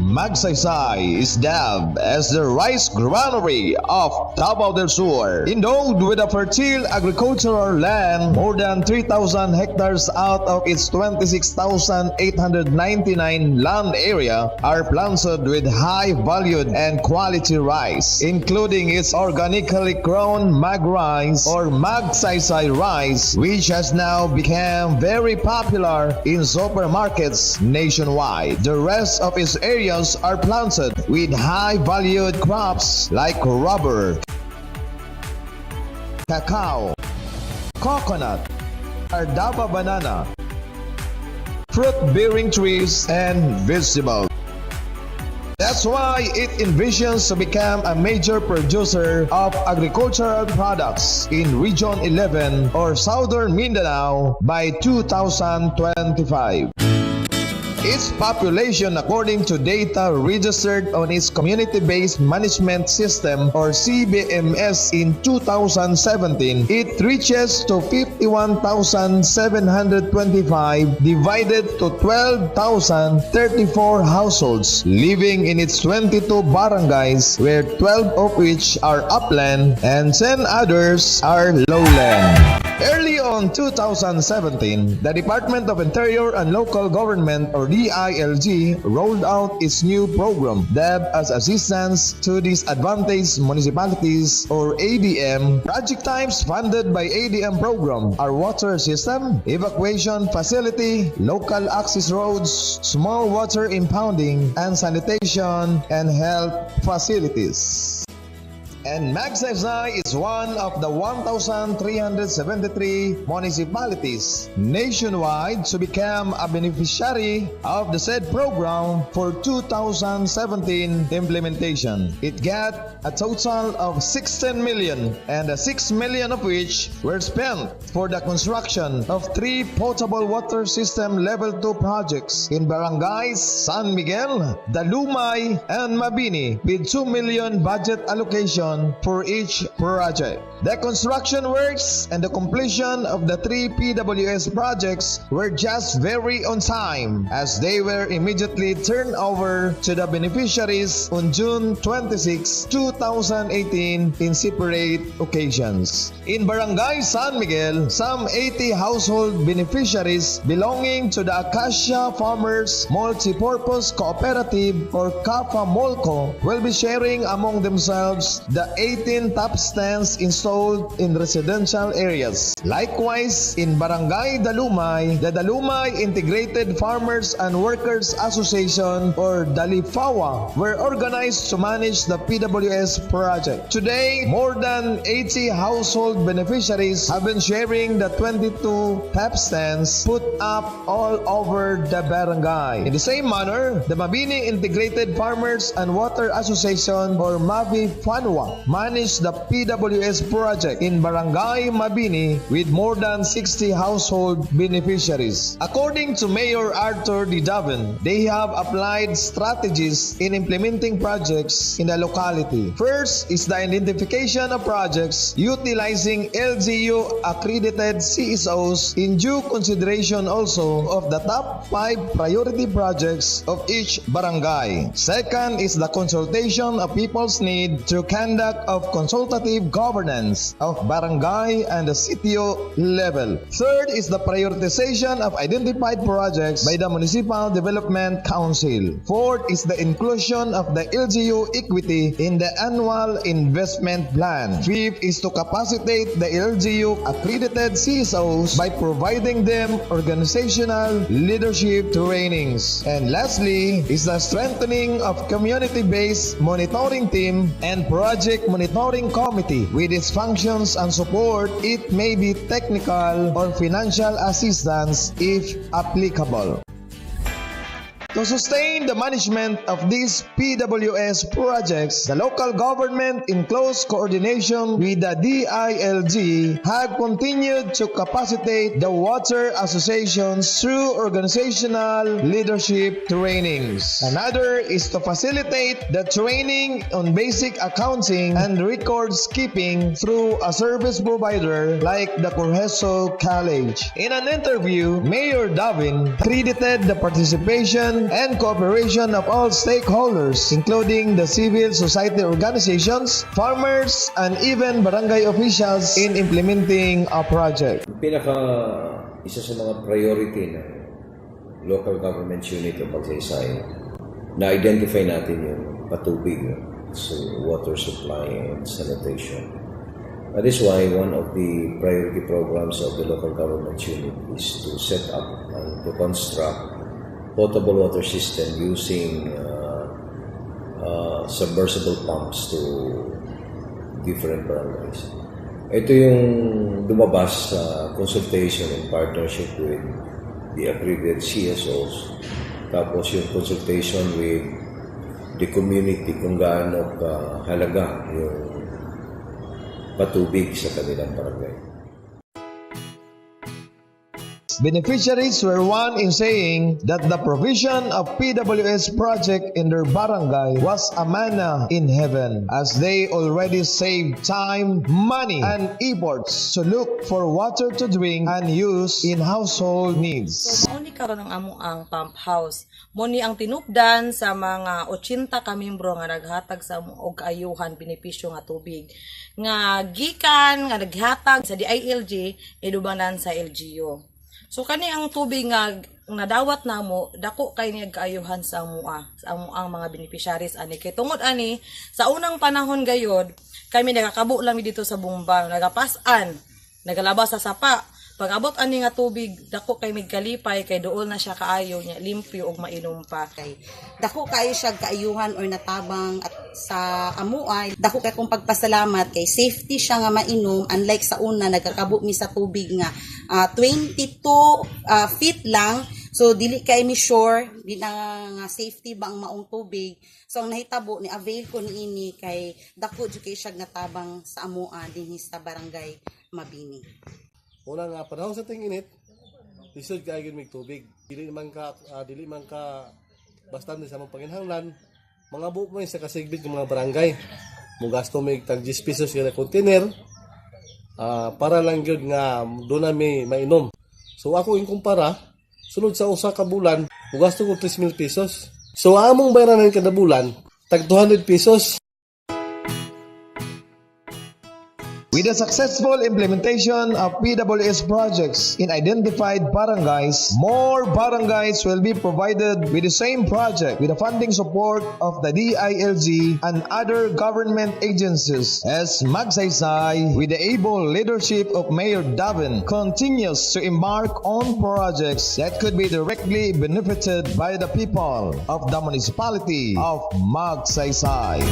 Magsaysay is dubbed as the rice granary of Davao del Sur. Endowed with a fertile agricultural land, more than 3,000 hectares out of its 26,899 land area are planted with high-valued and quality rice, including its organically grown mag rice or Magsaysay rice, which has now become very popular in supermarkets nationwide. The rest of its areas are planted with high-valued crops like rubber, cacao, coconut, ardaba banana, fruit-bearing trees, and vegetables. That's why it envisions to become a major producer of agricultural products in Region 11 or Southern Mindanao by 2025. Its population, according to data registered on its Community-Based Management System or CBMS in 2017, it reaches to 51,725 divided to 12,034 households living in its 22 barangays, where 12 of which are upland and 10 others are lowland. Early on 2017, the Department of Interior and Local Government or DILG rolled out its new program dubbed as Assistance to Disadvantaged Municipalities or ADM. Project types funded by ADM program are water system, evacuation facility, local access roads, small water impounding, and sanitation and health facilities. And Magsaysay is one of the 1,373 municipalities nationwide to become a beneficiary of the said program for 2017 implementation. It got a total of 16 million, and 6 million of which were spent for the construction of 3 potable water system level 2 projects in barangays San Miguel, Dalumay, and Mabini with 2 million budget allocation for each project. The construction works and the completion of the 3 PWS projects were just very on time, as they were immediately turned over to the beneficiaries on June 26, 2018 in separate occasions. In Barangay San Miguel, some 80 household beneficiaries belonging to the Acacia Farmers Multipurpose Cooperative or CAFA-MOLCO will be sharing among themselves the 18 tap stands installed in residential areas. Likewise, in Barangay Dalumay, the Dalumay Integrated Farmers and Workers Association or DALIFAWA were organized to manage the PWS project. Today, more than 80 household beneficiaries have been sharing the 22 tap stands put up all over the barangay. In the same manner, the Mabini Integrated Farmers and Water Association or MAVI-FANWA managed the PWS project in Barangay Mabini with more than 60 household beneficiaries. According to Mayor Arthur D. Daven, they have applied strategies in implementing projects in the locality. First is the identification of projects utilizing LGU accredited CSOs in due consideration also of the top 5 priority projects of each barangay. Second is the consultation of people's need through conduct of consultative governance of barangay and the sitio level. Third is the prioritization of identified projects by the Municipal Development Council. Fourth is the inclusion of the LGU equity in the annual investment plan. Fifth is to capacitate the LGU accredited CSOs by providing them organizational leadership trainings. And lastly is the strengthening of community-based monitoring team and project monitoring committee with its functions and support. It may be technical or financial assistance if applicable. To sustain the management of these PWS projects, the local government, in close coordination with the DILG, have continued to capacitate the water associations through organizational leadership trainings. Another is to facilitate the training on basic accounting and records keeping through a service provider like the Correso College. In an interview, Mayor Davin credited the participation and cooperation of all stakeholders, including the civil society organizations, farmers, and even barangay officials in implementing a project. Isa sa mga priority ng local government unit of Magsaysay, na-identify natin yung patubig, so water supply and sanitation. That is why one of the priority programs of the local government unit is to set up and to construct potable water system using submersible pumps to different barangays. Ito yung lumabas sa consultation in partnership with the accredited CSOs, tapos yung consultation with the community kung gaano kahalaga yung patubig sa kanilang barangay. Beneficiaries were one in saying that the provision of PWS project in their barangay was a manna in heaven, as they already saved time, money, and efforts to look for water to drink and use in household needs. So, mauni karon ang amo ang pump house. Muni ang tinupdan sa mga 80 ka membro nga naghatag sa og ayuhan benepisyo nga tubig nga gikan nga naghatag sa DILG idubanan sa LGU. So kani ang tubig nga nadawat namo dako kay ni kaayuhan sa ang mga beneficiaries ani kay tungod ani sa unang panahon gayod kami nagakabo lang dito sa bumbang nagapasan nagalabas sa sapa pag-abot ani nga tubig dako kay migkalipay kay duol na siya kaayo nya limpyo ug mainom pa kay dako kayo siya kaayuhan or natabang at sa amuay dako kay kung pagpasalamat kay safety siya nga mainom unlike sa una nagakabo mi sa tubig nga 22 feet lang so dili kay mi sure di na nga safety ba ang maong tubig so ang nahitabo ni avail ko niini kay dako jud kay siya natabang sa amua dinhi sa barangay Mabini. Una nga panahon sa ting-init, lisod ka ayun mig tubig. Dili man ka basta sa mga panginhanglan, mga buok mo sa kasigbit ng mga barangay. Mo gasto mig tag 10 pesos kada container. Para lang gyud nga doon na may mainom. So ako in kumpara, sunod sa usa ka bulan, mo gasto ko 3,000 pesos. So among bayaran kada bulan, tag 200 pesos. With the successful implementation of PWS projects in identified barangays, more barangays will be provided with the same project with the funding support of the DILG and other government agencies as Magsaysay, with the able leadership of Mayor Davin, continues to embark on projects that could be directly benefited by the people of the municipality of Magsaysay.